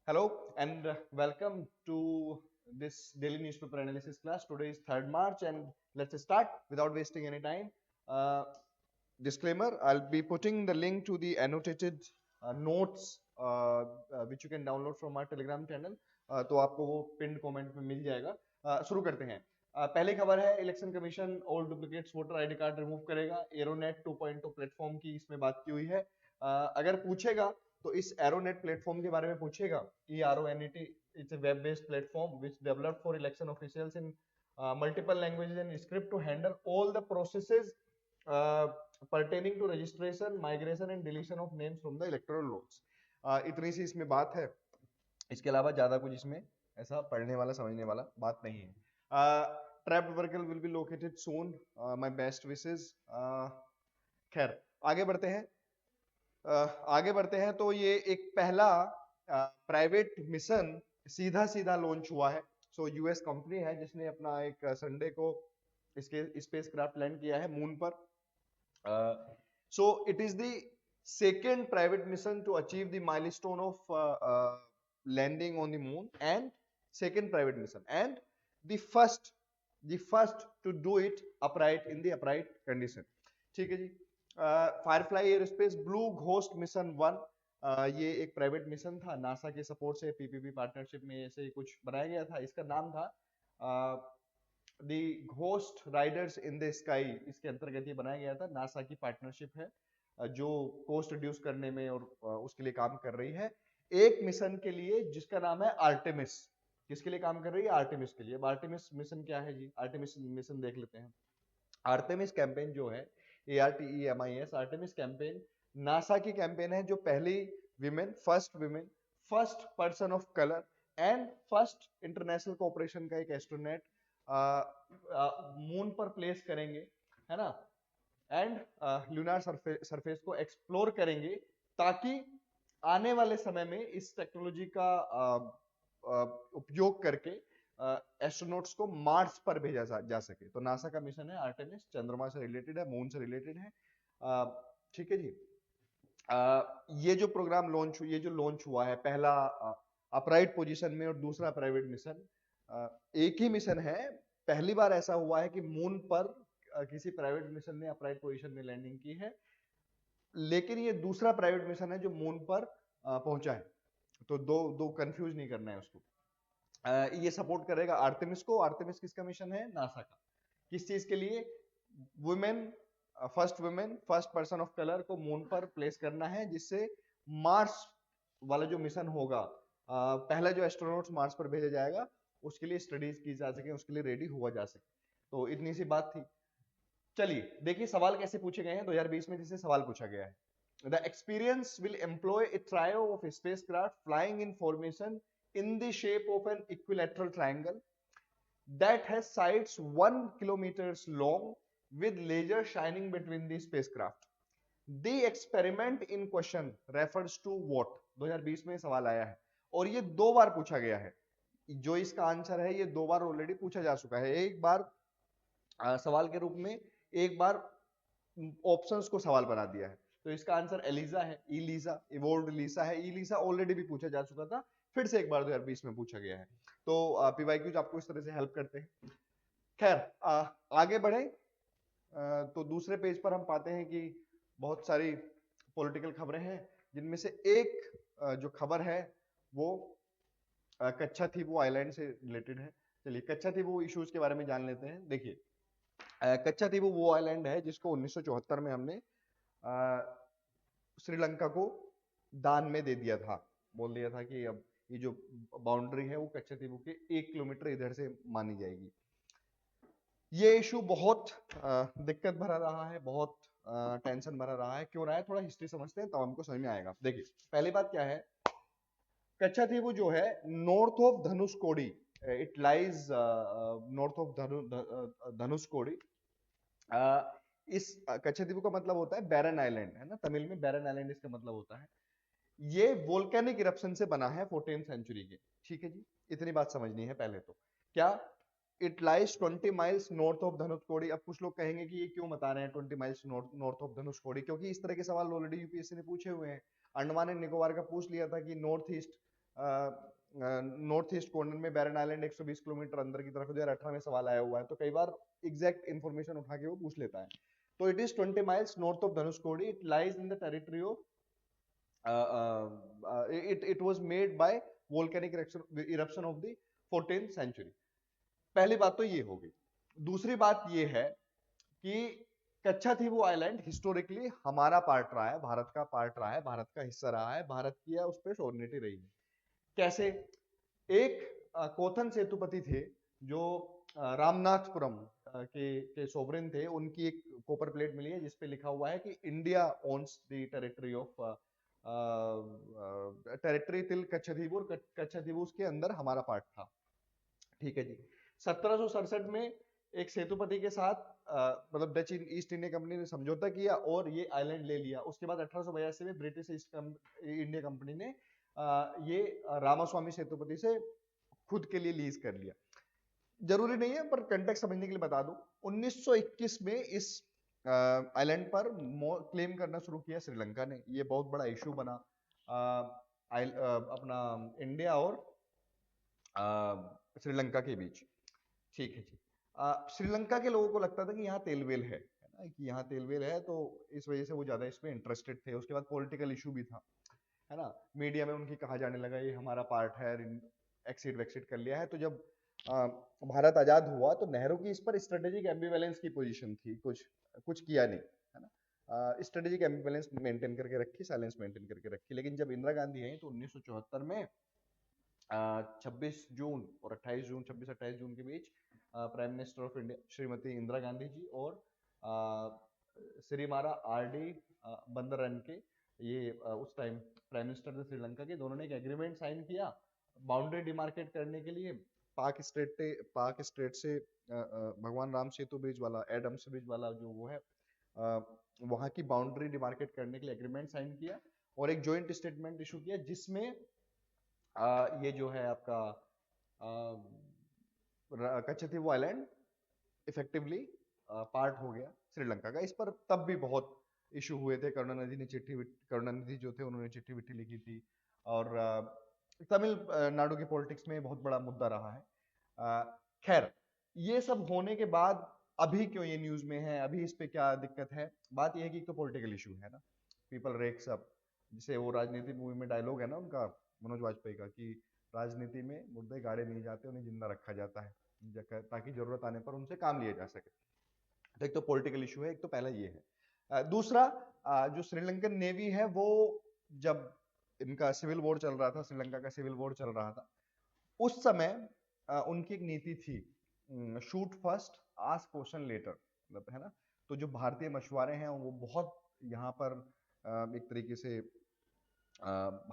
Hello and welcome to this daily newspaper analysis class. Today is 3rd March and let's start without wasting any time. Uh, Disclaimer, I'll be putting the link to the annotated notes which you can download from our Telegram channel. तो आपको वो pinned comment में मिल जाएगा. शुरू करते हैं. पहली खबर है election commission all duplicates voter ID card remove करेगा. एरोनेट 2.0 प्लेटफॉर्म की इसमें बात की हुई है. अगर पूछेगा तो इस एरोनेट प्लेटफॉर्म के बारे में पूछेगा. ERONET it's a web based platform which developed for election officials in multiple languages and script to handle all the processes pertaining to registration, migration and deletion of names from the electoral rolls. इतनी सी इसमें बात है. इसके अलावा ज्यादा कुछ इसमें ऐसा पढ़ने वाला समझने वाला बात नहीं है. Trapped worker will be located soon. My best wishes. खैर आगे बढ़ते हैं. तो ये एक पहला प्राइवेट मिशन सीधा सीधा लॉन्च हुआ है. सो यूएस कंपनी है जिसने अपना एक संडे को इसके स्पेसक्राफ्ट लैंड किया है मून पर. So it is the second private mission to achieve the milestone of landing on the moon and second private mission and the first to do it upright in the upright condition. ठीक है जी. Firefly Aerospace Blue Ghost mission 1 ये एक private mission था. NASA के support से PPP partnership में ऐसे कुछ बनाया गया था. इसका नाम था the ghost riders in the sky. इसके अंतर्गत ये बनाया गया था. नासा की पार्टनरशिप है जो कोस्ट रिड्यूस करने में और उसके लिए काम कर रही है. एक मिशन के लिए जिसका नाम है आर्टेमिस. किसके लिए काम कर रही है? आर्टेमिस के लिए. अब आर्टेमिस मिशन क्या है जी? आर्टेमिस मिशन देख लेते हैं. आर्टेमिस कैंपेन जो है ARTEMIS आर्टेमिस कैंपेन नासा की कैंपेन है जो पहली women, first person of colour and first international cooperation का एक एस्ट्रोनॉट मून पर प्लेस करेंगे, है ना, एंड लूनार सरफेस को एक्सप्लोर करेंगे ताकि आने वाले समय में इस टेक्नोलॉजी का उपयोग करके एस्ट्रोनॉट्स को मार्स पर भेजा जा सके. तो नासा का मिशन है आर्टेमिस. चंद्रमा से रिलेटेड है, मून से रिलेटेड है. ठीक है जी. ये जो प्रोग्राम लॉन्च हुआ है पहला अपराइट पोजीशन में और दूसरा प्राइवेट मिशन, एक ही मिशन है. पहली बार ऐसा हुआ है कि मून पर किसी प्राइवेट मिशन ने अपराइट पोजीशन में लैंडिंग की है, लेकिन ये दूसरा प्राइवेट मिशन है जो मून पर पहुंचा है. तो दो कंफ्यूज नहीं करना है उसको. ये सपोर्ट करेगा आर्टेमिस को. आर्टेमिस किसका मिशन है? नासा का. किस चीज के लिए? फर्स्ट पर्सन ऑफ कलर को मून पर प्लेस करना है जिससे मार्स वाला जो मिशन होगा, पहला जो एस्ट्रोनॉट्स मार्स पर भेजा जाएगा उसके लिए स्टडीज की जा सके, उसके लिए रेडी हुआ जा सके. तो इतनी सी बात थी. चलिए देखिए सवाल कैसे पूछे गए हैं 2020 में. जिससे सवाल पूछा गया है, the experience will employ a trio of spacecraft flying in formation in the shape of an equilateral triangle that has sides 1 kilometers long with laser shining between the spacecraft. The experiment in question refers to what? 2020 में सवाल आया है और ये 2 बार पूछा गया है. जो इसका आंसर है ये 2 बार ऑलरेडी पूछा जा चुका है. एक बार सवाल के रूप में, एक बार ऑप्शंस को सवाल बना दिया है. तो इसका आंसर एलिजा है, इलीजा, इवोल्ड लीसा है. इलीसा ऑलरेडी भी पूछा जा चुका था, फिर से एक बार 2020 में पूछा गया है. तो पीवाईक्यूज आपको इस तरह से हेल्प करते हैं. खैर आगे बढ़े तो दूसरे पेज पर हम पाते हैं कि बहुत सारी पॉलिटिकल खबरें हैं जिनमें से एक जो खबर है वो कच्छा थीवू आइलैंड से रिलेटेड है. चलिए कच्छा थीवू इश्यूज के बारे में जान लेते हैं. देखिए कच्छा थीवू वो आइलैंड है जिसको 1974 में हमने श्रीलंका को दान में दे दिया था. बोल दिया था कि अब ये जो बाउंड्री है वो कच्छा थीवू के 1 किलोमीटर इधर से मानी जाएगी. ये इशू बहुत दिक्कत भरा रहा है, बहुत टेंशन भरा रहा है. क्यों रहा है? थोड़ा हिस्ट्री समझते हैं तब हमको समझ में आएगा. देखिए पहली बात क्या है, कच्छा थीवू जो है north of Dhanushkodi, it lies north of Dhanushkodi. इस कच्छा द्वीप का मतलब होता है बैरन आइलैंड, है ना, तमिल में बैरन आइलैंड इसका मतलब होता है. ये वोल्केनिक इरप्शन से बना है 14th सेंचुरी के. ठीक है जी, इतनी बात समझनी है पहले तो. क्या? It lies 20 miles north of Dhanushkodi. अब कुछ लोग कहेंगे कि ये क्यों बता रहे हैं 20 माइल्स नॉर्थ ऑफ धनुषकोडी, क्योंकि इस तरह के सवाल ऑलरेडी यूपीएससी ने पूछे हुए हैं. अंडमान एंड निकोबार का पूछ लिया था कि north east north east corner में बैरन आइलैंड 120 किलोमीटर अंदर की तरफ 2018 में सवाल आया हुआ है, तो कई बार एग्जैक्ट इन्फॉर्मेशन उठा के वो पूछ लेता है। तो it is 20 miles north of Dhanushkodi, it lies in the territory of it was made by volcanic eruption of the 14th century। पहली बात तो ये होगी। दूसरी बात ये है कि कच्छाथीवू आइलैंड हिस्टोरिकली हमारा पार्ट रहा है, भारत का पार्ट रहा है, भारत का हिस्सा रहा है, भारत की उस पर सॉवरेनिटी रही है। कैसे? एक कोथन सेतुपति थे जो रामनाथपुरम के सोवरेन थे, उनकी एक कॉपर प्लेट मिली है जिसपे लिखा हुआ है कि India owns the territory of territory till Katchatheevu, और कच्छाथीवू उसके अंदर हमारा पार्ट था। ठीक है जी। 1767 में एक सेतुपति के साथ मतलब डच ईस्ट इंडिया कंपनी ने समझौता किया और ये आइलैंड ले लिया। उसके बाद 1882 में ब्रिटिश ईस्ट इंडिया कंपनी ने ये रामास्वामी सेतुपति से खुद के लिए लीज कर लिया। जरूरी नहीं है पर कंटेक्स्ट समझने के लिए बता दूं, 1921 में इस आइलैंड पर क्लेम करना शुरू किया श्रीलंका ने। ये बहुत बड़ा इशू बना अपना इंडिया और श्रीलंका के बीच। ठीक है जी। श्रीलंका के लोगों को लगता था कि यहाँ तेलवेल है ना, कि यहाँ तेलवेल है, तो इस वजह से वो ज्यादा इसमें इंटरेस्टेड थे। उसके बाद पॉलिटिकल इशू भी था, है ना, मीडिया में उनकी कहा जाने लगा ये हमारा पार्ट है, एक्सिड वैक्सिड कर लिया है। तो जब भारत आजाद हुआ तो नेहरू की इस पर स्ट्रेटेजिक एम्बिवेलेंस की पोजीशन थी, कुछ किया नहीं, है ना, स्ट्रेटेजिक एम्बिवेलेंस मेंटेन करके रखी, साइलेंस मेंटेन करके रखी। लेकिन जब इंदिरा गांधी आई तो 1974 में 26 जून और 28 जून, 26-28 जून के बीच prime minister of India Shrimati Indira Gandhi ji और श्रीमारा आर.डी. बंदरन के, ये उस टाइम प्राइम मिनिस्टर थे श्रीलंका के, दोनों ने एक एग्रीमेंट साइन किया बाउंड्री डिमार्केट करने के लिए। पाक स्टेट से भगवान राम सेतु ब्रिज वाला, एडम्स ब्रिज वाला जो वो है, वहां की बाउंड्री डिमार्केट करने के लिए एग्रीमेंट साइन किया और एक जॉइंट स्टेटमेंट इशू किया जिसमें ये जो है आपका कच्छाथीवू आइलैंड इफेक्टिवली पार्ट हो गया श्रीलंका का। इस पर तब भी बहुत इशू हुए थे। करुणानिधि जो थे उन्होंने चिट्ठी विट्ठी लिखी थी और तमिलनाडु की पॉलिटिक्स में बहुत बड़ा मुद्दा रहा है। खैर, ये सब होने के बाद अभी क्यों ये न्यूज में है, अभी इस पे क्या दिक्कत है? बात ये है कि एक तो पॉलिटिकल इशू है ना, पीपल रेक्स अप, जिसे वो राजनीति मूवी में डायलॉग है ना उनका, मनोज वाजपेयी का, कि राजनीति में मुद्दे गाड़े नहीं जाते, उन्हें जिंदा रखा जाता है ताकि जरूरत आने पर उनसे काम लिया जा सके। तो एक तो पॉलिटिकल इशू है, एक तो पहला ये है। दूसरा, जो श्रीलंकन नेवी है वो, जब इनका सिविल वॉर चल रहा था, श्रीलंका का सिविल वॉर चल रहा था, उस समय उनकी एक नीति थी, shoot first ask question later, मतलब, है ना। तो जो भारतीय मछुआरे हैं वो बहुत यहाँ पर एक तरीके से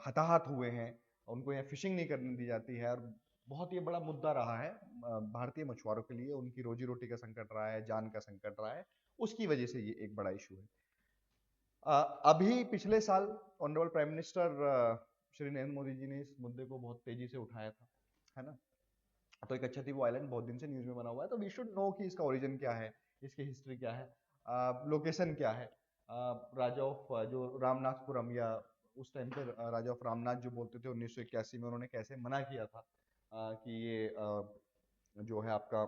हताहत हुए हैं, उनको यहाँ फिशिंग नहीं करने दी जाती है और बहुत ये बड़ा मुद्दा रहा है भारतीय मछुआरों के लिए। उनकी रोजी रोटी का संकट रहा है, जान का संकट रहा है, उसकी वजह से ये एक बड़ा इशू है। अभी पिछले साल honourable prime minister Shri Narendra Modi ji ने इस मुद्दे को बहुत तेजी से उठाया था, है ना। तो एक कच्छाथीवू आइलैंड बहुत दिन से न्यूज में बना हुआ है, तो वी शुड नो कि इसका ओरिजिन क्या है, इसकी हिस्ट्री क्या है, लोकेशन क्या है। राजा ऑफ जो रामनाथपुरम, या उस टाइम पे राजा ऑफ रामनाथ जो बोलते थे 1981 में, उन्होंने कैसे मना किया था कि ये जो है आपका,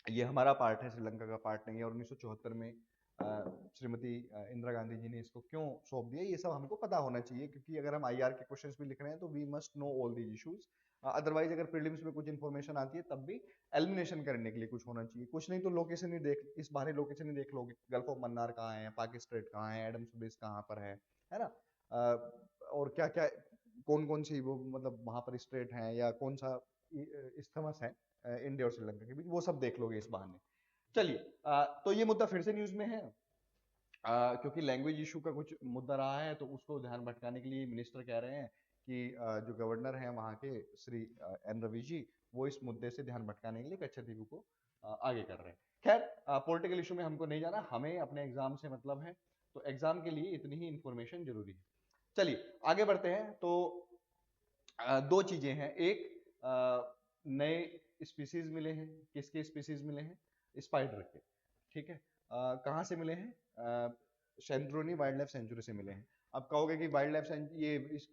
ये हमारा पार्ट है, श्रीलंका का पार्ट नहीं है। और 1974 में श्रीमती इंदिरा गांधी जी ने इसको क्यों सौंप दिया, ये सब हमको पता होना चाहिए, क्योंकि अगर हम आईआर के क्वेश्चंस भी लिख रहे हैं तो we must know all these issues. Otherwise अगर प्रीलिम्स में कुछ इन्फॉर्मेशन आती है तब भी एलिमिनेशन करने के लिए कुछ होना चाहिए। कुछ नहीं तो लोकेशन ही देख, इस बाहरी लोकेशन ही देख लोगे, गल्फ ऑफ मन्नार कहाँ है, पाक स्ट्रेट कहाँ है, एडम्स ब्रिज कहाँ पर है ना, और क्या क्या, कौन कौन सी वो, मतलब वहां पर स्ट्रेट हैं या कौन सा इस्थमस है इंडिया और श्रीलंका के बीच, वो सब देख लोगे इस बहाने। चलिए, तो ये मुद्दा फिर से न्यूज में है क्योंकि लैंग्वेज इशू का कुछ मुद्दा रहा है, तो उसको ध्यान भटकाने के लिए मिनिस्टर कह रहे हैं कि जो गवर्नर हैं वहाँ के श्री एन रवि जी, वो इस मुद्दे से ध्यान भटकाने के लिए कच्छाथीवू को आगे कर रहे हैं। खैर, पॉलिटिकल इशू में हमको नहीं जाना, हमें अपने एग्जाम से मतलब है, तो एग्जाम के लिए इतनी ही इंफॉर्मेशन जरूरी है। चलिए आगे बढ़ते हैं। तो दो चीजें हैं, एक नए स्पीसीज मिले हैं, किसके स्पीसीज मिले हैं? स्पाइडर के, ठीक है। कहाँ से मिले हैं? सेंट्रोनी वाइल्ड लाइफ सेंचुरी से मिले हैं। अब कहोगे कि वाइल्ड लाइफ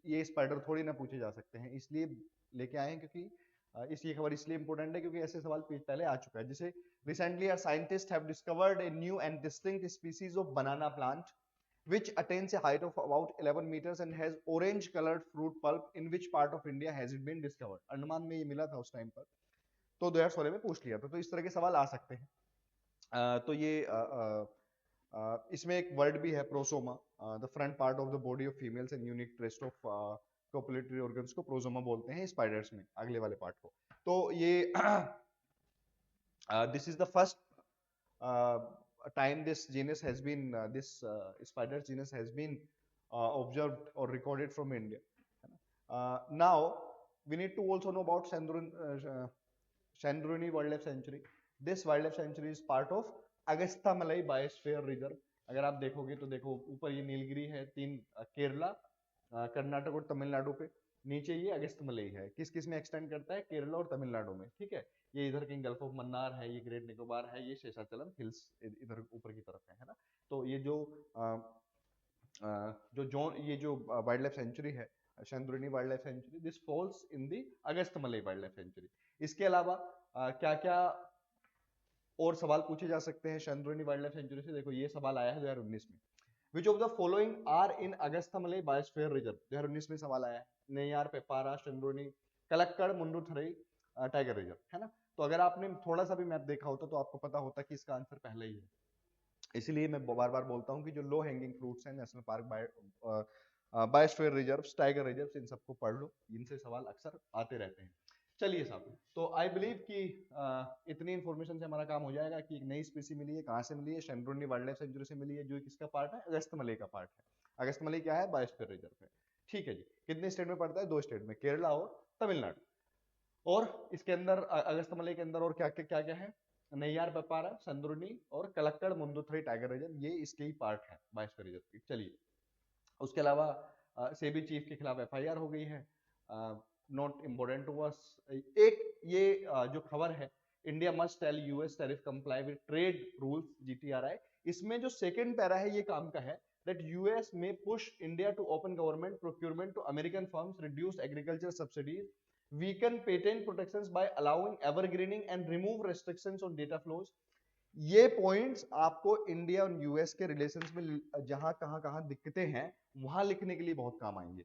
ये स्पाइडर थोड़ी ना पूछे जा सकते हैं, इसलिए लेके आए हैं क्योंकि इस ये खबर इसलिए इंपॉर्टेंट है क्योंकि ऐसे सवाल पहले आ चुका है। जैसे recently our scientist have discovered a new and distinct species of banana plant which attains a height of about 11 meters and has orange colored fruit pulp. In which part of India has it been discovered? Andaman में ये मिला था उस time पर, तो 2016 में पूछ लिया था। तो इस तरह के सवाल आ सकते हैं। तो ये इसमें एक वर्ड भी है prosoma, the front part of the body of females and unique trace of copulatory organs को प्रोसोमा बोलते हैं स्पाइडर्स में, अगले वाले पार्ट को। तो ये this is the first time this genus has been this spider genus has been observed or recorded from India. Now we need to also know about Chandruni Wildlife Sanctuary. This wildlife sanctuary is part of Agastya Malai Biosphere Reserve. अगर आप देखोगे तो देखो ऊपर ये नीलगिरी है, 3 केरला, कर्नाटक और तमिलनाडु पे, नीचे ये अगस्त्य मलई है। किस किस में एक्सटेंड करता है? केरला और तमिलनाडु में, ठीक है। ये इधर कहीं गल्फ ऑफ मन्नार है, ये ग्रेट निकोबार है, ये शेषाचलम हिल्स इधर ऊपर की तरफ है ना। तो ये जो ये जो वाइल्ड लाइफ सेंचुरी है, Chenthuruni wild life sanctuary, this falls in the Agastya Malai wild life century. इसके अलावा क्या क्या और सवाल पूछे जा सकते हैं चंद्रुनी वाइल्ड लाइफ सेंचुरी से? देखो ये सवाल आया है 2019 में। Which of the following are in Agastya Malay Biosphere Reserve? 2019 में सवाल आया है। नेयार, पेपारा, चंद्रोनी, कलक्कड़, मुंडूथरई टाइगर रिजर्व, है ना। तो अगर आपने थोड़ा सा भी मैप देखा होता तो आपको पता होता कि इसका आंसर पहले ही है। इसलिए मैं बार बार बोलता हूँ कि जो लो हैंगिंग फ्रूट्स हैं, national park, biosphere reserves, tiger reserves, इन सबको पढ़ लो, इनसे सवाल अक्सर आते रहते हैं। चलिए साहब, तो आई बिलीव कि इतनी इंफॉर्मेशन से हमारा काम हो जाएगा कि एक नई स्पीसी मिली है, कहाँ से मिली है? चंद्रोनी वाइल्ड लाइफ सेंचुरी से मिली है, जो किसका पार्ट है? अगस्त्य मलई का पार्ट है। अगस्त्य मलई क्या है? बायोस्फीयर रिजर्व है, ठीक है जी। कितने स्टेट में पड़ता है? 2 स्टेट में, केरला और तमिलनाडु। और इसके अंदर अगस्त्य मलई के अंदर और क्या क्या क्या है? नैयार, पेपारा, चंद्रोनी और कलक्कड़, मुंडूथरई टाइगर रिजर्व, ये इसके ही पार्ट है बायोस्फीयर रिजर्व की। चलिए, उसके अलावा सेबी चीफ के खिलाफ एफआईआर हो गई है, नॉट इम्पोर्टेंट टू अस। एक ये जो खबर है, India must tell US tariff comply with trade rules, GTRI, इसमें जो सेकंड पैरा है ये काम का है that US may push India to open government procurement to American firms, reduce agriculture subsidies, weaken patent protections by allowing evergreening and remove restrictions on data flows. ये points आपको India और US के relations में जहां कहां दिक्कतें हैं वहां लिखने के लिए बहुत काम आएंगे।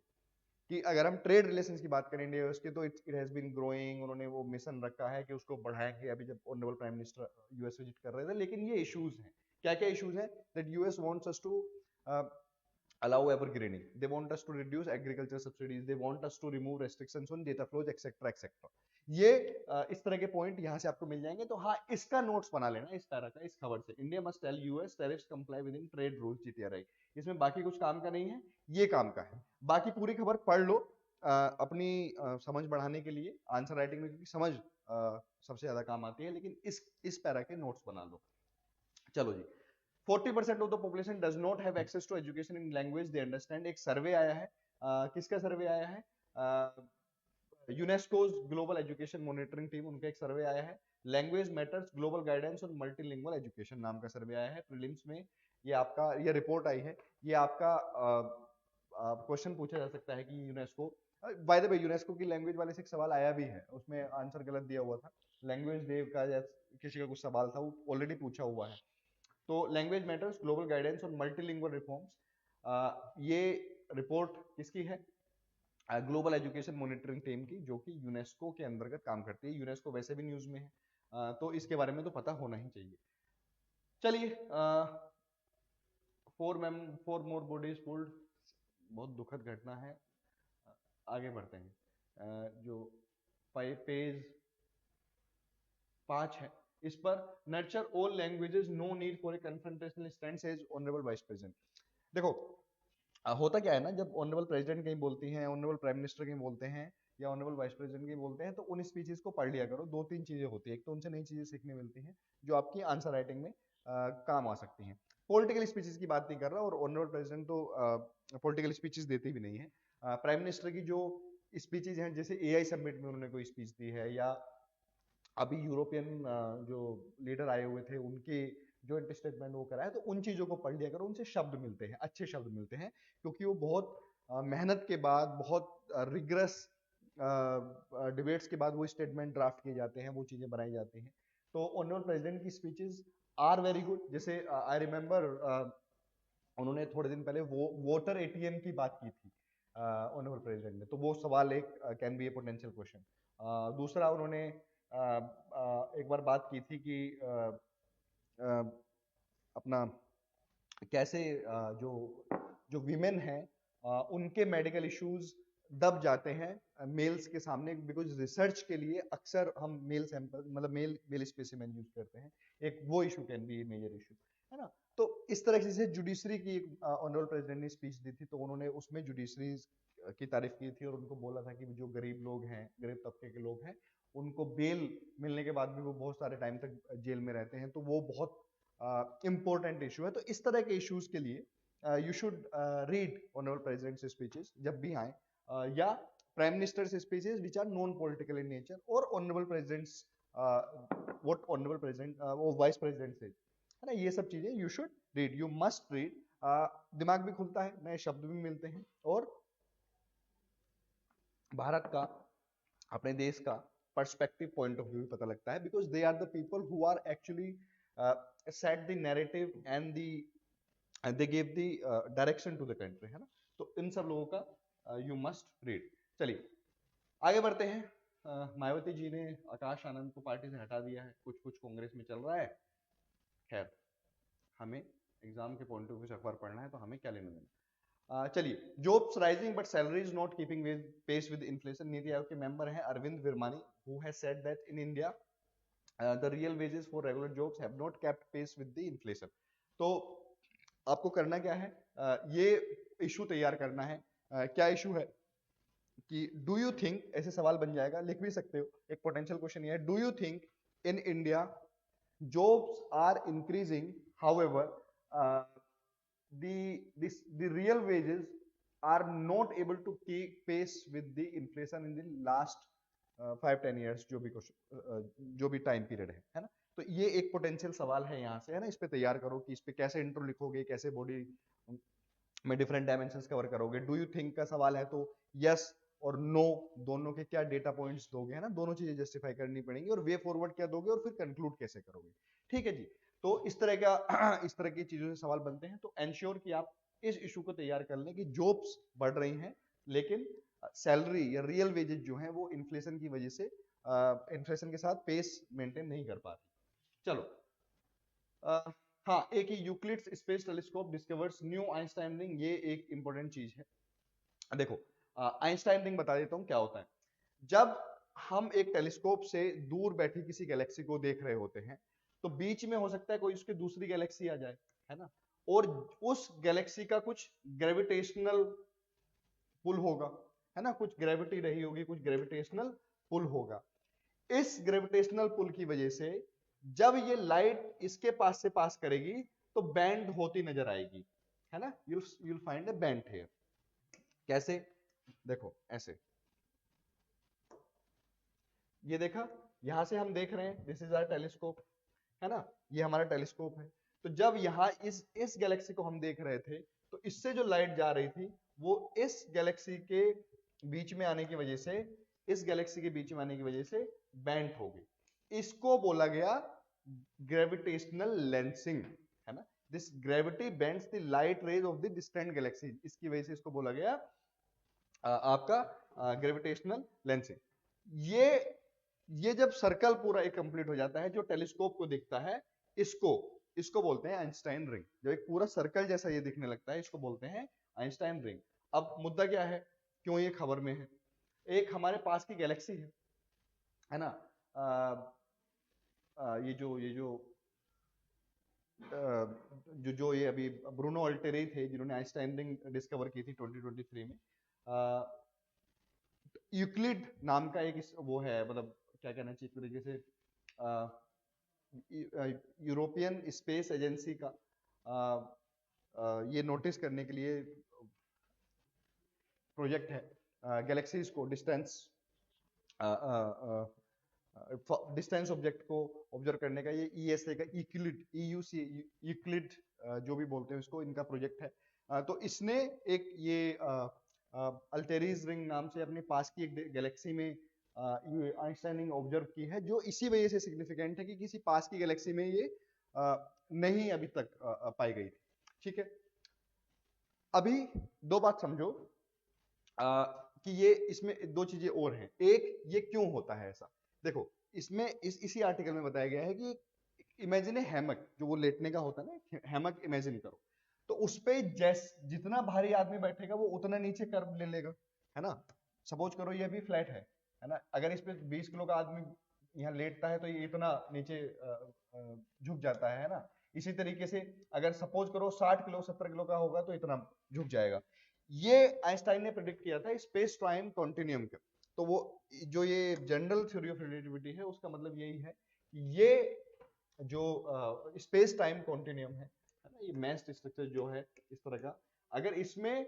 कि अगर हम ट्रेड रिलेशंस की बात करें इंडिया यूएस की, तो इट हैज बीन ग्रोइंग, उन्होंने वो मिशन रखा है कि उसको बढ़ाएंगे। अभी जब honourable prime minister US visit कर रहे थे, लेकिन ये इश्यूज हैं। क्या क्या इश्यूज हैं? That US wants us to allow evergreening, they want us to reduce agriculture subsidies, they want us to remove restrictions on data flows, etc etc। ये इस तरह के पॉइंट यहां से आपको मिल जाएंगे। तो हाँ, इसका नोट्स बना लेना इस तरह का, इस खबर से। India must tell US tariffs comply with in trade rules, GTRI. इसमें बाकी कुछ काम का नहीं है, ये काम का है। बाकी पूरी खबर पढ़ लो अपनी समझ बढ़ाने के लिए आंसर राइटिंग में, क्योंकि समझ सबसे ज्यादा काम आती है। लेकिन इस पैरा के नोट्स बना लो। चलो जी, 40% of the population does not have access to education in language they understand. एक सर्वे आया है, किसका सर्वे आया है? UNESCO's global education monitoring team, उनका एक सर्वे आया है, language matters global guidance on multilingual education नाम का सर्वे आया है। प्रीलिम्स में ये आपका ये रिपोर्ट आई है। ये आपका क्वेश्चन पूछा जा सकता है कि UNESCO, bye the way UNESCO की लैंग्वेज वाले से एक सवाल आया भी है, उसमें आंसर गलत दिया हुआ था। लैंग्वेज डे का किसी का कुछ सवाल था, वो ऑलरेडी पूछा हुआ है। तो language matters global guidance on multilingual reforms, ये रिपोर्ट किसकी है? ग्लोबल एजुकेशन मॉनिटरिंग टीम की, जो कि यूनेस्को के अंतर्गत काम करती है। यूनेस्को वैसे भी न्यूज में है, तो इसके बारे में तो पता होना ही चाहिए। चलिए, 4 मोर बॉडीज पुल्ड, बहुत दुखद घटना है। आगे बढ़ते हैं। जो पेज 5 है, इस पर nurture all languages, no need for a confrontational stand, says honourable vice president. देखो होता क्या है ना, जब ऑनरेबल प्रेसिडेंट कहीं बोलती हैं, ऑनरेबल प्राइम मिनिस्टर कहीं बोलते हैं, या ऑनरेबल वाइस प्रेसिडेंट कहीं बोलते हैं, तो उन स्पीचेस को पढ़ लिया करो। 2-3 चीजें होती है। एक तो उनसे नई चीजें सीखने मिलती हैं जो आपकी आंसर राइटिंग में काम आ सकती हैं। पॉलिटिकल स्पीचेस की बात नहीं कर रहा, और ऑनरेबल प्रेसिडेंट तो पॉलिटिकल स्पीचेस देती भी नहीं है। प्राइम मिनिस्टर की जो स्पीचेस हैं, जैसे एआई समिट में उन्होंने कोई स्पीच दी है, या अभी यूरोपियन जो लीडर आए हुए थे उनके जो इंटर स्टेटमेंट वो करा है, तो उन चीजों को पढ़ लिया करो, उनसे शब्द मिलते हैं, अच्छे शब्द मिलते हैं, क्योंकि वो बहुत मेहनत के बाद, बहुत रिग्रेस डिबेट्स के बाद वो स्टेटमेंट ड्राफ्ट किए जाते हैं, वो चीजें बनाई जाती हैं। तो ऑनरेबल प्रेसिडेंट की स्पीचेस आर वेरी गुड। जैसे आई रिमेम्बर उन्होंने थोड़े दिन पहले वो वोटर एटीएम की बात की थी ऑनरेबल प्रेसिडेंट ने, तो वो सवाल एक can be A potential question. दूसरा उन्होंने एक बार बात की थी कि अपना कैसे जो जो वीमेन हैं उनके मेडिकल इश्यूज दब जाते हैं मेल्स के सामने, बिकॉज रिसर्च के लिए अक्सर हम मेल सैंपल मतलब मेल स्पेसिमेन यूज करते हैं। एक वो issue can be major issue, है ना। तो इस तरह से जुडिशरी की ऑनरेबल प्रेसिडेंट ने स्पीच दी थी, तो उन्होंने उसमें जुडिशरी की तारीफ की थी और उनको बोला था कि जो गरीब लोग हैं, गरीब तबके के लोग हैं, उनको बेल मिलने के बाद भी वो बहुत सारे टाइम तक जेल में रहते हैं, तो वो बहुत इंपॉर्टेंट इशू है। तो इस तरह के इश्यूज के लिए you should read honourable president's speeches जब भी आए, या prime minister's speeches which are non political in nature, और honourable president's what honourable president वो वाइस प्रेसिडेंट से, है ना, ये सब चीजें you should read, you must read. दिमाग भी खुलता है, नए शब्द भी मिलते हैं, और भारत का, अपने देश का पर्सपेक्टिव पॉइंट ऑफ व्यू भी पता लगता है, because they are the people who are actually set the narrative and they give the direction to the country, है ना। तो इन सब लोगों का यू मस्ट रीड। चलिए आगे बढ़ते हैं। मायावती जी ने आकाश आनंद को पार्टी से हटा दिया है, कुछ कुछ कांग्रेस में चल रहा है। खैर, हमें एग्जाम के पॉइंट ऑफ व्यू से अखबार पढ़ना है, तो हमें क्या लेना देना। चलिए, jobs rising but salaries not keeping pace with inflation. NITI Aayog के मेंबर हैं Arvind Virmani, who has said that in India the real wages for regular jobs have not kept pace with the inflation. तो आपको करना क्या है, ये इशू तैयार करना है। क्या इशू है कि डू यू थिंक, ऐसे सवाल बन जाएगा, लिख भी सकते हो, एक पोटेंशियल क्वेश्चन ये है, do you think in India jobs are increasing, however the real wages are not able to keep pace with the inflation in the last 5-10 years, जो भी टाइम पीरियड है ना। तो ये एक पोटेंशियल सवाल है यहाँ से, है ना, इस पे तैयार करो कि इस पे कैसे इंट्रो लिखोगे, कैसे बॉडी में डिफरेंट डायमेंशंस कवर करोगे। डू यू थिंक का सवाल है तो यस और नो दोनों के क्या डेटा पॉइंट्स दोगे, है ना, दोनों चीजें जस्टिफाई करनी पड़ेंगी, और वे फॉरवर्ड क्या दोगे और फिर कंक्लूड कैसे करोगे। ठीक है जी। तो इस तरह का इस तरह की चीजों से सवाल बनते हैं, तो एंश्योर कि आप इस इशू को तैयार कर लें कि जॉब्स बढ़ रही हैं, लेकिन सैलरी या रियल वेजेस जो हैं वो इन्फ्लेशन की वजह से इन्फ्लेशन के साथ पेस मेंटेन नहीं कर पाती। चलो, हाँ, एक ही Euclid's space telescope discovers new Einstein ring, ये एक इंपॉर्टेंट चीज है। देखो, आइंस्टाइन रिंग बता देता हूं क्या होता है। जब हम एक टेलीस्कोप से दूर बैठी किसी गैलेक्सी को देख रहे होते हैं, तो बीच में हो सकता है कोई उसके दूसरी गैलेक्सी आ जाए, है ना, और उस गैलेक्सी का कुछ ग्रेविटेशनल पुल होगा, है ना, कुछ ग्रेविटी रही होगी, कुछ ग्रेविटेशनल पुल होगा। इस ग्रेविटेशनल पुल की वजह से जब ये लाइट इसके पास से पास करेगी तो बैंड होती नजर आएगी, है ना, you'll find a bend here। कैसे, देखो ऐसे, ये देखा, यहां से हम देख रहे हैं, दिस इज आवर टेलीस्कोप, है ना, ये हमारा टेलीस्कोप है। तो जब यहाँ इस गैलेक्सी को हम देख रहे थे, तो इससे जो लाइट जा रही थी वो इस गैलेक्सी के बीच में आने की वजह से, इस गैलेक्सी के बीच में आने की वजह से बेंट हो गई। इसको बोला गया ग्रेविटेशनल लेंसिंग, है ना। This gravity bends the light rays of the distant galaxy, इसकी वजह से इसको बोला गया आपका ग्रेविटेशनल लेंसिंग। ये जब सर्कल पूरा एक कंप्लीट हो जाता है, जो टेलीस्कोप को दिखता है, इसको इसको बोलते हैं आइंस्टाइन रिंग। जो एक पूरा सर्कल जैसा ये दिखने लगता है, इसको बोलते हैं आइंस्टाइन रिंग। अब मुद्दा क्या है, क्यों ये खबर में है, एक हमारे पास की गैलेक्सी है ना, ये जो ये अभी ब्रूनो अल्टेरी थे जिन्होंने आइंस्टाइन रिंग डिस्कवर की थी 2023 में। यूक्लिड नाम का एक वो है, मतलब क्या कहना चाहिए, एक तरीके से यूरोपियन स्पेस एजेंसी का ये नोटिस करने के लिए प्रोजेक्ट है, गैलेक्सीज को डिस्टेंस डिस्टेंस ऑब्जेक्ट को ऑब्जर्व करने का ये ईएसए का यूक्लिड ईयूसी यूक्लिड जो भी बोलते हैं उसको, इनका प्रोजेक्ट है। तो इसने एक ये अल्टेरीज रिंग नाम से अपने पास की एक गैलेक्सी में ये आइंस्टाइन ने ऑब्जर्व की है, जो इसी वजह से सिग्निफिकेंट है कि किसी पास की गैलेक्सी में ये नहीं अभी तक पाई गई थी। ठीक है, अभी दो बात समझो कि ये इसमें दो चीजें और हैं। एक, ये क्यों होता है ऐसा, देखो इसमें इसी आर्टिकल में बताया गया है कि इमेजिन ए हैमक, जो वो लेटने का होता है ना, हैमक इमेजिन करो, तो उस पे जितना भारी आदमी बैठेगा वो उतना नीचे कर्व ले लेगा, है ना। सपोज करो ये अभी फ्लैट है ना, अगर इस पे 20 किलो का आदमी यहाँ लेटता है तो ये इतना नीचे झुक जाता है ना। इसी तरीके से अगर सपोज करो 60 किलो 70 किलो का होगा तो इतना झुक जाएगा। ये आइंस्टाइन ने प्रेडिक्ट किया था स्पेस टाइम कॉन्टिन्यूम के। तो वो जो ये जनरल थ्योरी ऑफ रिलेटिविटी है उसका मतलब यही है कि ये जो स्पेस टाइम कॉन्टिन्यूम है ना, ये मैस्ड स्ट्रक्चर जो है इस तरह का, अगर इसमें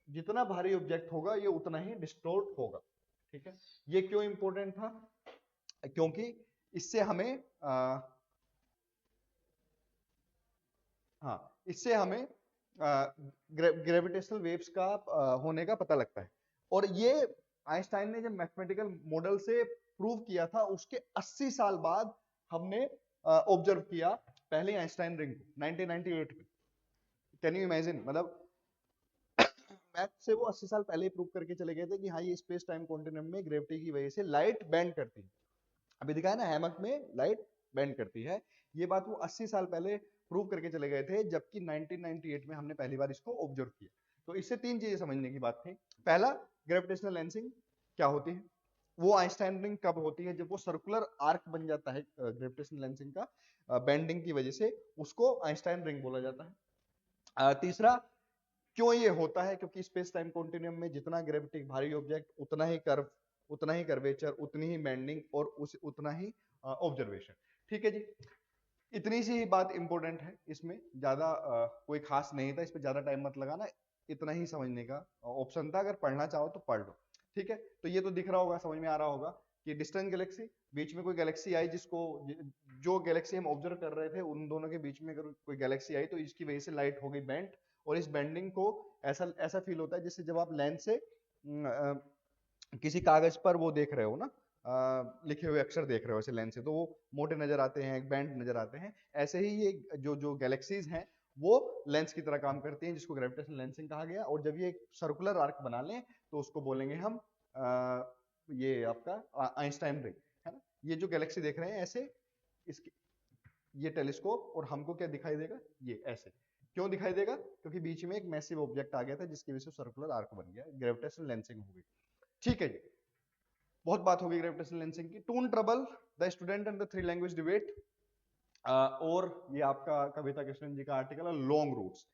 जितना भारी ऑब्जेक्ट होगा ये उतना ही डिस्टॉर्ट होगा। ठीक है, ये क्यों इंपॉर्टेंट था, क्योंकि इससे हमें इससे हमें ग्रेविटेशनल वेव्स का होने का पता लगता है। और ये आइंस्टाइन ने जब मैथमेटिकल मॉडल से प्रूव किया था उसके 80 साल बाद हमने ऑब्जर्व किया पहले आइंस्टाइन रिंग को 1998 में। कैन यू इमेजिन, मतलब मैथ से वो 80 साल पहले ही प्रूव करके चले गए थे कि हाँ ये स्पेस टाइम कॉन्टिन्यूम में ग्रेविटी की वजह से लाइट बेंड करती है। अभी दिखा है ना, हैमक में लाइट बेंड करती है, ये बात वो 80 साल पहले प्रूव करके चले गए थे, जबकि 1998 में हमने पहली बार इसको ऑब्जर्व किया। तो इससे तीन चीजें समझने की बात थी। पहला, ग्रेविटेशनल लेंसिंग क्या होती है, वो आइंस्टाइन रिंग कब होती है, जब वो सर्कुलर आर्क बन जाता है ग्रेविटेशनल लेंसिंग का बेंडिंग की वजह से, उसको आइंस्टाइन रिंग बोला जाता है। तीसरा, क्यों ये होता है, क्योंकि स्पेस टाइम कॉन्टिन्यूम में जितना ग्रेविटी भारी ऑब्जेक्ट उतना ही कर्व, उतना ही कर्वेचर, उतनी ही बेंडिंग और उतना ही ऑब्जर्वेशन। ठीक है जी, इतनी सी ही बात इंपॉर्टेंट है, इसमें ज्यादा कोई खास नहीं था, इस पर ज्यादा टाइम मत लगाना, इतना ही समझने का ऑप्शन था, अगर पढ़ना चाहो तो पढ़ लो। ठीक है, तो ये तो दिख रहा होगा, समझ में आ रहा होगा कि डिस्टेंट गैलेक्सी, बीच में कोई गैलेक्सी आई जिसको, जो गैलेक्सी हम ऑब्जर्व कर रहे थे उन दोनों के बीच में अगर कोई गैलेक्सी आई तो इसकी वजह से लाइट हो गई बेंड, और इस बेंडिंग को ऐसा ऐसा फील होता है जैसे जब आप लेंस से किसी कागज पर वो देख रहे हो ना, लिखे हुए अक्षर देख रहे हो ऐसे लेंस से, तो वो मोटे नजर आते हैं, बैंड नजर आते हैं। ऐसे ही ये जो जो गैलेक्सीज हैं वो लेंस की तरह काम करती हैं, जिसको ग्रेविटेशनल लेंसिंग कहा गया। और जब ये सर्कुलर आर्क बना लें तो उसको बोलेंगे हम ये आपका आइंस्टाइन रिंग, है ना। ये जो गैलेक्सी देख रहे हैं ऐसे, इसकी ये टेलीस्कोप, और हमको क्या दिखाई देगा, ये ऐसे क्यों दिखाई देगा, क्योंकि बीच में एक मैसिव ऑब्जेक्ट आ गया था जिसकी वजह से सर्कुलर आर्क बन गया, ग्रेविटेशनल लेंसिंग हो गई। ठीक है जी, बहुत बात होगी ग्रेविटेशनल लेंसिंग की। Tongue trouble, the student and the three language debate, और ये आपका कविता कृष्णन जी का आर्टिकल है लॉन्ग रूट्स।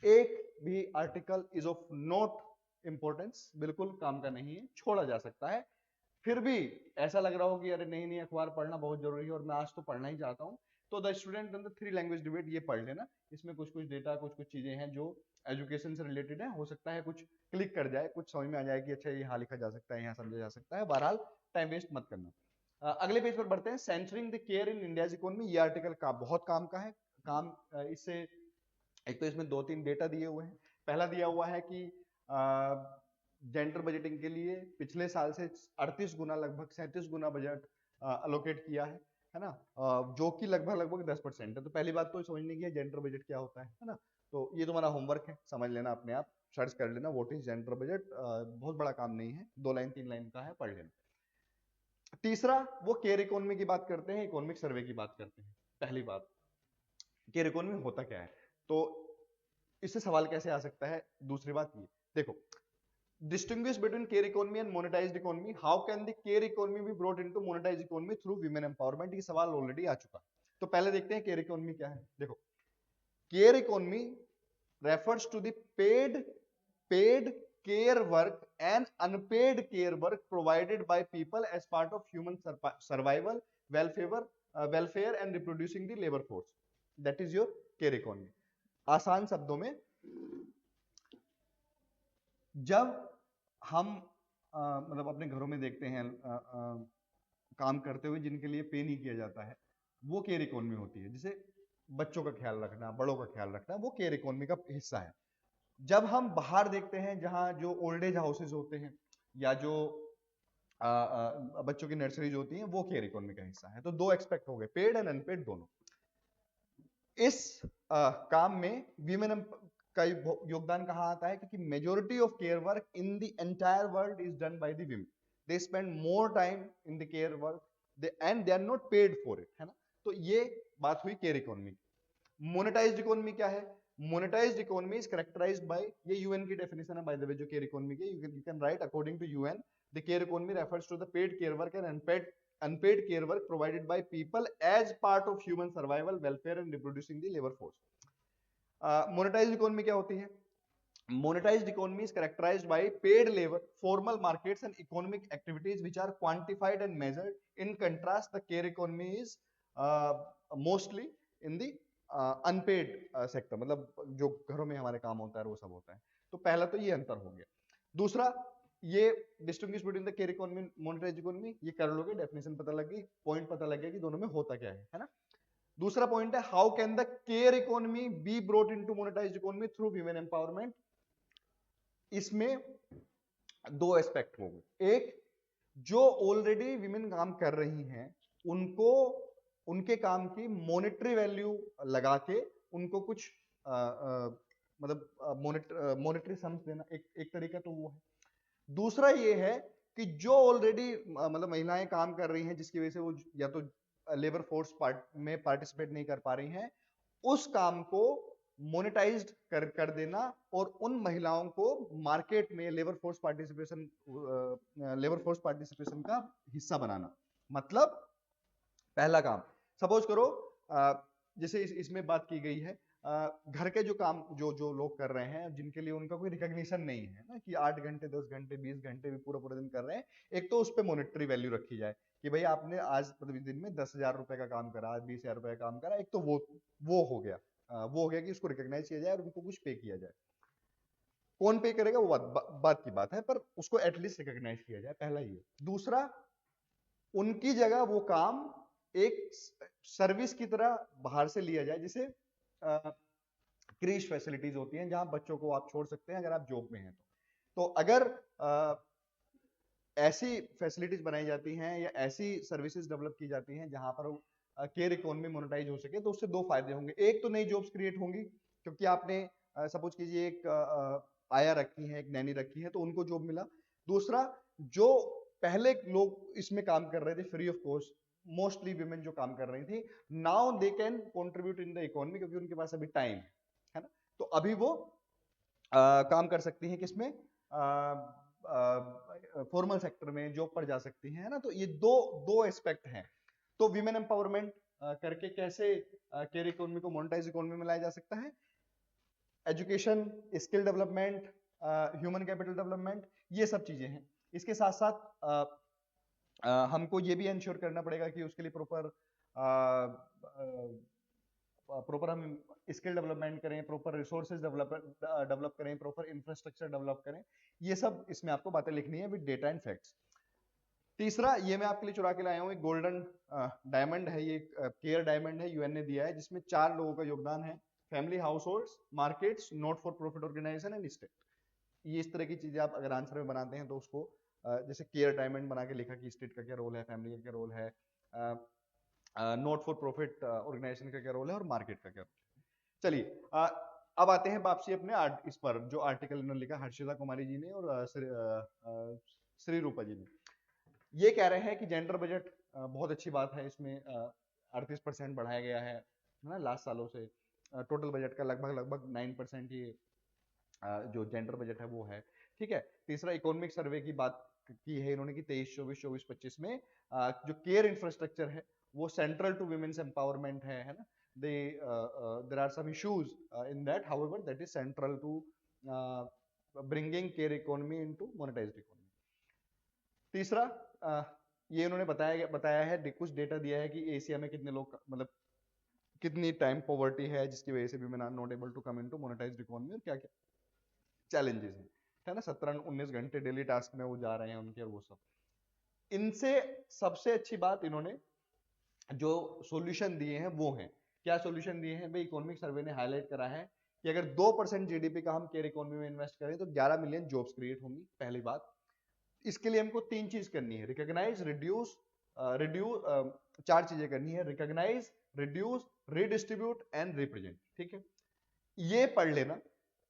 एक भी article is of not importance, बिल्कुल काम का नहीं है, छोड़ा जा सकता है। फिर भी ऐसा लग रहा हो कि अरे नहीं नहीं अखबार पढ़ना बहुत जरूरी है और मैं आज तो पढ़ना ही चाहता हूँ, तो the student and the three language debate ये पढ़ लेना। इसमें कुछ कुछ डेटा, कुछ कुछ चीजें हैं जो एजुकेशन से रिलेटेड है, हो सकता है कुछ क्लिक कर जाए, कुछ समझ में आ जाए कि अच्छा ये यहाँ लिखा जा सकता है, यहाँ समझा जा सकता है। बहरहाल टाइम वेस्ट मत करना। अगले पेज पर बढ़ते हैं, centring the care in India's economy. ये आर्टिकल का बहुत काम का है, काम इससे एक तो इसमें दो तीन डेटा दिए हुए हैं। पहला दिया हुआ है कि जेंडर बजटिंग के लिए पिछले साल से 38 गुना, लगभग 37 गुना बजट अलोकेट किया है ना, जो कि लगभग लगभग 10% है। तो पहली बात तो समझने की है जेंडर बजट क्या होता है ना। तो ये तुम्हारा होमवर्क है, समझ लेना अपने आप, सर्च कर लेना व्हाट इज जेंडर बजट, बहुत बड़ा काम नहीं है, 2 लाइन 3 लाइन का है, पढ़ लेना। तीसरा, वो केयर इकोनॉमी की बात करते हैं, इकोनॉमिक सर्वे की बात करते हैं। पहली बात, केयर इकोनॉमी होता क्या है, तो इससे सवाल कैसे आ सकता है। दूसरी बात ये देखो, distinguish between care economy and monetized economy, how can the care economy be brought into monetized economy through women empowerment, ये सवाल ऑलरेडी आ चुका है। तो पहले देखते हैं केयर इकोनॉमी क्या है। देखो, care economy refers to the paid care work and unpaid care work provided by people as part of human survival, welfare and reproducing the labor force, that is your care economy। आसान शब्दों में, जब हम मतलब अपने घरों में देखते हैं काम करते हुए जिनके लिए पे नहीं किया जाता है, वो केयर इकोनॉमी होती है। जैसे बच्चों का ख्याल रखना, बड़ों का ख्याल रखना, वो केयर इकोनॉमी का हिस्सा है। जब हम बाहर देखते हैं जहां जो ओल्ड एज हाउसेज होते हैं या जो बच्चों की नर्सरीज होती हैं, वो केयर इकोनॉमी का हिस्सा है। तो दो एक्सपेक्ट हो गए, पेड एंड अनपेड दोनों। इस काम में वीमेन का योगदान कहाँ आता है? क्योंकि majority of care work in the entire world is done by the women. They spend more time in the care work and they are not paid for it, है ना। तो ये बात हुई केयर इकोनॉमी। मोनेटाइज्ड इकोनॉमी क्या है? Monetised economy is characterised by, ये UN की डेफिनेशन है बाय द वे जो केयर इकोनॉमी की, you can write according to UN the care economy refers to the paid care work and unpaid care work provided by people as part of human survival, welfare and reproducing the labor force. Monetized economy क्या होती है? Monetized economy is characterized by paid labor, formal markets and economic activities which are quantified and measured. In contrast, the care economy is mostly in the unpaid sector, मतलब जो घरों में हमारे काम होता है वो सब होता है। तो पहला तो ये अंतर हो गया। दूसरा, ये distinguish between the care economy, monetised economy, ये कर लोगे, डेफिनेशन पता लग गई, पॉइंट पता लग गया कि दोनों में होता क्या है ना। दूसरा पॉइंट है, how can the care economy be brought into monetised economy through women empowerment. इसमें दो एस्पेक्ट हो गए। एक, जो ऑलरेडी विमेन काम कर रही हैं उनको उनके काम की मॉनेटरी वैल्यू लगा के उनको कुछ मतलब मॉनेटरी सम्स देना, एक तरीका तो वो है। दूसरा ये है कि जो ऑलरेडी मतलब महिलाएं काम कर रही हैं जिसकी वजह से वो या तो लेबर फोर्स में पार्टिसिपेट नहीं कर पा रही हैं, उस काम को मोनेटाइज्ड कर देना और उन महिलाओं को मार्केट में लेबर फोर्स पार्टिसिपेशन का हिस्सा बनाना। मतलब पहला काम, सपोज करो जैसे इसमें बात की गई है घर के जो काम जो लोग कर रहे हैं जिनके लिए उनका कोई रिकॉग्निशन नहीं है ना, कि 8 घंटे 10 घंटे 20 घंटे भी पूरा पूरा दिन कर रहे हैं, एक तो उस पर मॉनेटरी वैल्यू रखी जाए कि भाई आपने आज मतलब दिन में 10,000 रुपए का काम करा, 20,000 रुपए का काम करा, एक तो वो हो गया, वो हो गया कि उसको रिकॉग्नाइज किया जाए और उनको कुछ पे किया जाए। कौन पे करेगा वो बात की बात है, पर उसको एटलीस्ट रिकॉग्नाइज किया जाए, पहला ये। दूसरा, उनकी जगह वो काम एक सर्विस की तरह बाहर से लिया जाए, जिसे क्रीश फैसिलिटीज होती हैं जहां बच्चों को आप छोड़ सकते हैं अगर आप जॉब में हैं तो अगर ऐसी फैसिलिटीज बनाई जाती हैं या ऐसी सर्विसेज डेवलप की जाती हैं जहां पर केयर इकोनॉमी मोनेटाइज हो सके, तो उससे दो फायदे होंगे। एक तो नई जॉब्स क्रिएट होंगी, क्योंकि आपने सपोज कीजिए एक आया रखी है, एक नैनी रखी है, तो उनको जॉब मिला। दूसरा, जो पहले लोग इसमें काम कर रहे थे free of cost, mostly women जो काम कर रही थी, now they can contribute in the economy, क्योंकि उनके पास अभी टाइम है ना, तो अभी वो काम कर सकती हैं किसमें, फॉर्मल सेक्टर में जॉब पर जा सकती हैं, है ना। तो ये दो एस्पेक्ट हैं। तो विमेन एम्पावरमेंट करके कैसे केयर इकोनॉमी को मोनेटाइज इकोनॉमी में लाया जा सकता है? Education, skill development, human capital development, ये सब चीजें हैं। इसके साथ साथ हमको ये भी इंश्योर करना पड़ेगा कि उसके लिए प्रॉपर हम स्किल डेवलपमेंट करें, प्रॉपर रिसोर्सेज डेवलप करें, प्रॉपर इंफ्रास्ट्रक्चर डेवलप करें। ये सब इसमें आपको बातें लिखनी है विद डेटा एंड फैक्ट्स। तीसरा, ये मैं आपके लिए चुरा के लाया हूँ, एक गोल्डन डायमंड है, ये केयर डायमंड है, यूएन ने दिया है, जिसमें 4 लोगों का योगदान है: family, households, markets, not for profit organisation and state. ये इस तरह की चीजें आप अगर आंसर में बनाते हैं तो उसको जैसे केयर डायमंड बना के लिखा कि स्टेट का क्या रोल है, फैमिली का क्या रोल है, नॉट फॉर प्रॉफिट ऑर्गेनाइजेशन का क्या रोल है और मार्केट का क्या रोल है। चलिए अब आते हैं वापसी अपने इस पर जो आर्टिकल इन्होंने लिखा हर्षिता कुमारी जी ने और श्री रूपा जी ने। ये कह रहे हैं कि जेंडर बजट बहुत अच्छी बात है, इसमें 38% बढ़ाया गया है ना लास्ट सालों से। टोटल बजट का लगभग 9% ये जो जेंडर बजट है वो है, ठीक है। तीसरा, इकोनॉमिक सर्वे की बात की है इन्होंने कि 23, 24, 24, 25 में जो केयर इंफ्रास्ट्रक्चर है वो सेंट्रल टू वुमेन्स एम्पावरमेंट है ना। There are some issues in that, however that is central to bringing care economy into monetised economy. तीसरा, ये उन्होंने बताया है, कुछ डेटा दिया है कि एशिया में कितने लोग मतलब कितनी टाइम पॉवर्टी है जिसकी वजह से women are not able to come into monetized economy और क्या क्या चैलेंजेस हैं, है ना। 17-19 घंटे डेली टास्क में वो जा रहे हैं उनके और वो सब। इनसे सबसे अच्छी बात इन्होंने जो सॉल्यूशन दिए हैं वो हैं। क्या सॉल्यूशन दिए हैं भाई? इकोनॉमिक सर्वे ने हाईलाइट करा है कि अगर 2% जीडीपी का हम केयर इकोनॉमी में इन्वेस्ट करें तो 11 मिलियन जॉब्स क्रिएट होंगी। पहली बात, इसके लिए हमको 3 चीज करनी है, रिकॉग्नाइज, रिड्यूस, रिड्यूस, 4 चीजें करनी है, recognise, reduce, redistribute and represent. ठीक है, ये पढ़ लेना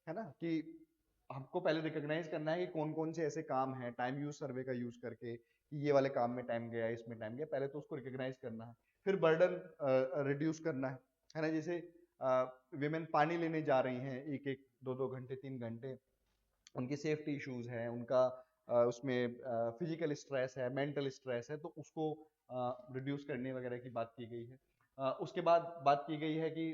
है ना, कि हमको पहले रिकॉग्नाइज करना है कि कौन कौन से ऐसे काम हैं टाइम यूज सर्वे का यूज करके कि ये वाले काम में टाइम गया, इसमें टाइम गया, पहले तो उसको रिकॉग्नाइज करना है। फिर बर्डन रिड्यूस करना है ना, जैसे विमेन पानी लेने जा रही हैं एक एक 2-2 घंटे 3 घंटे, उनकी सेफ्टी इश्यूज हैं, उनका उसमें फिजिकल स्ट्रेस है, मेंटल स्ट्रेस है, तो उसको रिड्यूस करने वगैरह की बात की गई है। उसके बाद बात की गई है कि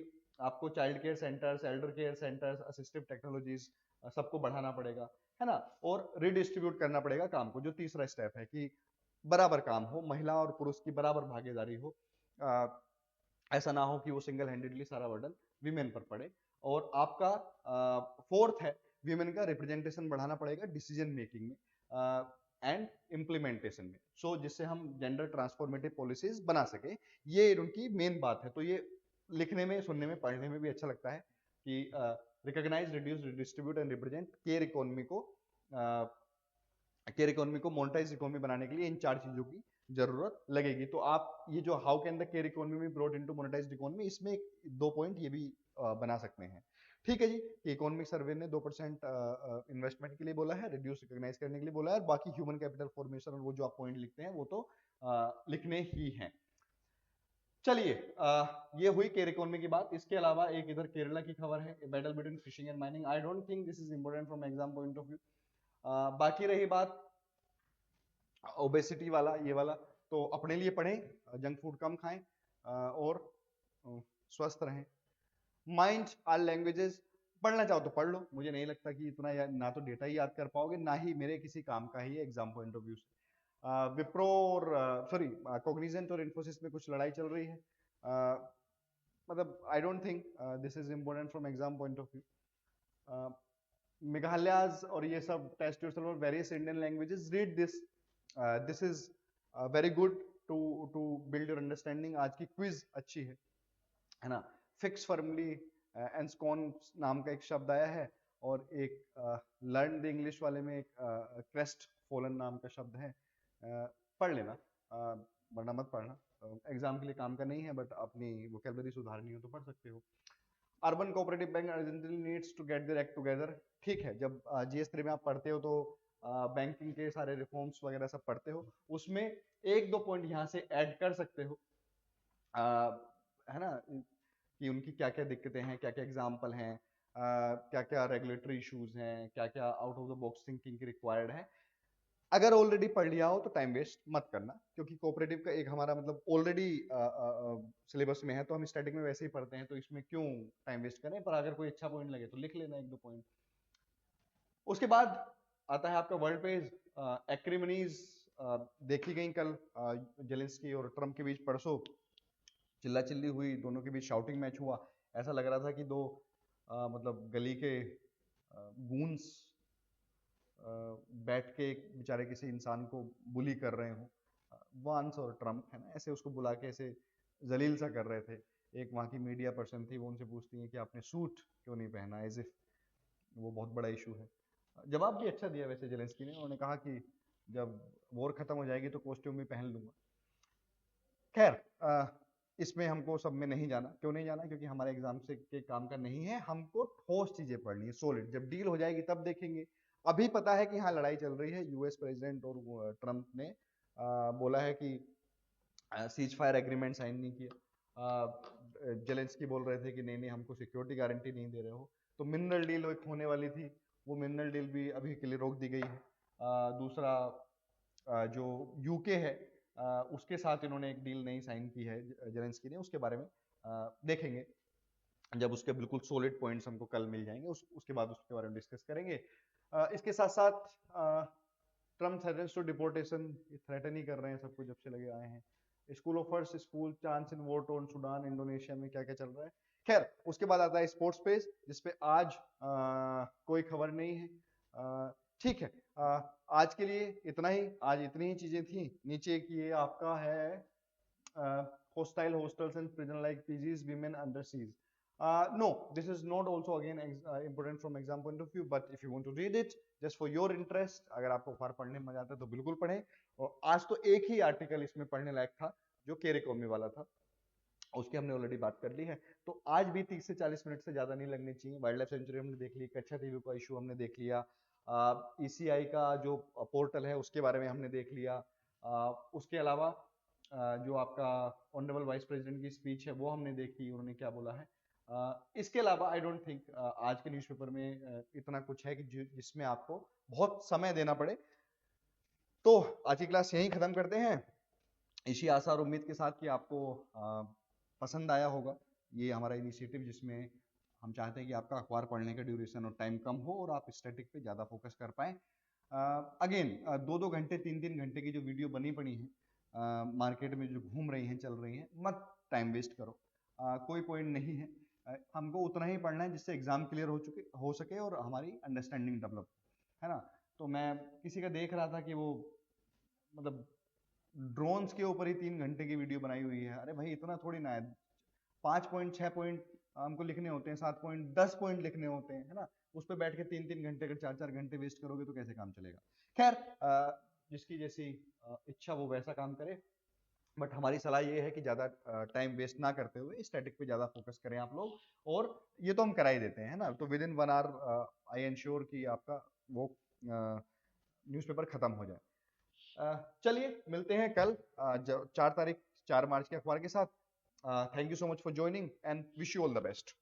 आपको child care centres, Elder care centres, assistive technologies सबको बढ़ाना पड़ेगा, है ना, और रिडिस्ट्रीब्यूट करना पड़ेगा काम को, जो तीसरा स्टेप है कि बराबर काम हो, महिला और पुरुष की बराबर भागीदारी हो, ऐसा ना हो कि वो सिंगल हैंडेडली सारा बर्डन विमेन पर पड़े। और आपका फोर्थ है, विमेन का रिप्रेजेंटेशन बढ़ाना पड़ेगा डिसीजन मेकिंग में एंड इम्प्लीमेंटेशन में, सो जिससे हम जेंडर ट्रांसफॉर्मेटिव पॉलिसीज बना सके। ये उनकी मेन बात है। तो ये लिखने में, सुनने में, पढ़ने में भी अच्छा लगता है कि recognise, reduce, distribute and represent care economy को मोनेटाइज इकोनॉमी बनाने के लिए इन 4 चीजों की जरूरत लगेगी। तो आप ये जो how can the care economy brought into monetised economy, इसमें 2 पॉइंट ये भी बना सकते हैं। ठीक है जी, कि इकोनॉमिक सर्वे ने 2% इन्वेस्टमेंट के लिए बोला है, रिड्यूस रिकॉग्नाइज करने के लिए बोला है, और बाकी ह्यूमन कैपिटल फॉर्मेशन और वो जो आप पॉइंट लिखते हैं वो तो लिखने ही हैं। चलिए, ये हुई केयर इकोनॉमी की बात। इसके अलावा एक इधर केरला की खबर है, battle between fishing and mining. I don't think this is important from exam point of view. बाकी रही बात ओबेसिटी वाला, ये वाला, तो अपने लिए पढ़ें, जंक फूड कम खाएं और स्वस्थ रहें। माइंड आर लैंग्वेजेस, पढ़ना चाहो तो पढ़ लो, मुझे नहीं लगता कि इतना ना तो डेटा ही याद कर पाओगे, ना ही मेरे किसी काम का ही है एग्जाम पॉइंट ऑफ व्यू से। विप्रो और सॉरी कॉग्निजेंट और इन्फोसिस में कुछ लड़ाई चल रही है, मतलब I don't think this is important from exam point of view. Meghalaya's और ये सब टेस्ट योरसेल्फ और various Indian languages, read this, this is very good to build your understanding. आज की क्विज अच्छी है ना। फिक्स फर्मली एंड स्कॉन नाम का एक शब्द आया है, और एक लर्न द इंग्लिश वाले में एक क्रेस्ट फॉलन नाम का शब्द है, पढ़ लेना, वरना मत पढ़ना, एग्जाम के लिए काम का नहीं है, बट अपनी वोकैबुलरी सुधारनी हो तो पढ़ सकते हो। Urban cooperative bank urgently needs to get their act together. ठीक है, जब GS3 में आप पढ़ते हो तो बैंकिंग के सारे रिफॉर्म्स वगैरह सब पढ़ते हो, उसमें 1-2 पॉइंट यहाँ से ऐड कर सकते हो, है ना, कि उनकी क्या क्या दिक्कतें हैं, क्या क्या एग्जाम्पल हैं, क्या क्या रेगुलेटरी इश्यूज हैं, क्या क्या out of the box thinking की रिक्वायर्ड है। अगर ऑलरेडी पढ़ लिया हो तो टाइम वेस्ट मत करना, क्योंकि कोऑपरेटिव का एक हमारा मतलब ऑलरेडी सिलेबस में है, तो हम स्टार्टिंग में वैसे ही पढ़ते हैं, तो इसमें क्यों टाइम वेस्ट करें। पर अगर कोई अच्छा पॉइंट लगे तो लिख लेना 1-2 पॉइंट। उसके बाद आता है आपका वर्ल्ड पेज, एक्रिमनीज देखी गई कल, जेलेंस्की और ट्रम्प के बीच परसों चिल्ला चिल्ली हुई, दोनों के बीच शाउटिंग मैच हुआ। ऐसा लग रहा था कि दो मतलब गली के गूंस बैठ के एक बेचारे किसी इंसान को बुली कर रहे हो, वांस और ट्रम्प है ना, ऐसे उसको बुला के ऐसे जलील सा कर रहे थे। एक वहाँ की मीडिया पर्सन थी, वो उनसे पूछती है कि आपने सूट क्यों नहीं पहना, एज इफ वो बहुत बड़ा इशू है। जवाब भी अच्छा दिया वैसे जेलेंस्की ने, उन्होंने कहा कि जब वॉर खत्म हो जाएगी तो कॉस्ट्यूम भी पहन लूंगा। खैर, इसमें हमको सब में नहीं जाना। क्यों नहीं जाना? क्योंकि हमारे एग्जाम से के काम का नहीं है, हमको ठोस चीजें पढ़नी है, सॉलिड। जब डील हो जाएगी तब देखेंगे। अभी पता है कि हाँ लड़ाई चल रही है, यूएस प्रेसिडेंट और ट्रम्प ने बोला है कि सीज फायर एग्रीमेंट साइन नहीं किया। जेलेंस्की बोल रहे थे कि नहीं नहीं हमको सिक्योरिटी गारंटी नहीं दे रहे हो। तो मिनरल डील एक होने वाली थी, वो मिनरल डील भी अभी के लिए रोक दी गई है। दूसरा जो यूके है, उसके साथ इन्होंने एक डील नहीं साइन की है जेलेंस्की ने, उसके बारे में देखेंगे जब उसके बिल्कुल सॉलिड पॉइंट्स हमको कल मिल जाएंगे, उसके बाद उसके बारे में डिस्कस करेंगे। इसके साथ साथ Trump threatens to deportation, threaten ही कर रहे हैं सबको जब से लगे आए हैं। School offers school chance in war torn Sudan, Indonesia में क्या क्या चल रहा है। खैर, उसके बाद आता है स्पोर्ट्स पेज, जिसपे आज कोई खबर नहीं है। ठीक है, आज के लिए इतना ही, आज इतनी ही चीजें थी। नीचे की ये आपका है hostile hostels and prison like PGs women under siege. No, this is not also again important from exam point of view, but if you want to read it just for your interest, अगर आपको अखबार पढ़ने में मजा आता है तो बिल्कुल पढ़ें। और आज तो एक ही आर्टिकल इसमें पढ़ने लायक था जो केर इकोनॉमी वाला था, उसकी हमने ऑलरेडी बात कर ली है। तो आज भी 30 से 40 मिनट से ज्यादा नहीं लगने चाहिए। वाइल्ड लाइफ सेंचुरी हमने देख ली, कच्छा टीवी का इशू हमने देख लिया, ईसीआई का जो पोर्टल है उसके बारे में हमने देख लिया, उसके अलावा जो आपका ऑनरेबल वाइस प्रेसिडेंट की स्पीच है वो हमने देखी, उन्होंने क्या बोला है। इसके अलावा आई डोंट थिंक आज के न्यूज़पेपर में इतना कुछ है कि जिसमें आपको बहुत समय देना पड़े। तो आज की क्लास यहीं खत्म करते हैं, इसी आशा और उम्मीद के साथ कि आपको पसंद आया होगा ये हमारा इनिशिएटिव, जिसमें हम चाहते हैं कि आपका अखबार पढ़ने का ड्यूरेशन और टाइम कम हो और आप स्टैटिक पे ज़्यादा फोकस कर पाएं। अगेन 2-2 घंटे 3-3 घंटे की जो वीडियो बनी पड़ी है मार्केट में जो घूम रही हैं चल रही हैं, मत टाइम वेस्ट करो। कोई पॉइंट नहीं है। हमको उतना ही पढ़ना है जिससे एग्जाम क्लियर हो सके और हमारी अंडरस्टैंडिंग डेवलप, है ना। तो मैं किसी का देख रहा था कि वो मतलब ड्रोन्स के ऊपर ही 3 घंटे की वीडियो बनाई हुई है। अरे भाई इतना थोड़ी ना है, 5 पॉइंट 6 पॉइंट हमको लिखने होते हैं, 7 पॉइंट 10 पॉइंट लिखने होते हैं, है ना। उस पर बैठ के 3-3 घंटे अगर 4-4 घंटे वेस्ट करोगे तो कैसे काम चलेगा। खैर जिसकी जैसी इच्छा वो वैसा काम करे, बट हमारी सलाह ये है कि ज्यादा टाइम वेस्ट ना करते हुए स्टैटिक पे ज्यादा फोकस करें आप लोग। और ये तो हम करा ही देते हैं, है ना। तो within 1 hour I ensure कि आपका वो न्यूज़पेपर खत्म हो जाए। चलिए मिलते हैं कल 4 तारीख 4 मार्च के अखबार के साथ। Thank you so much for joining and wish you all the best.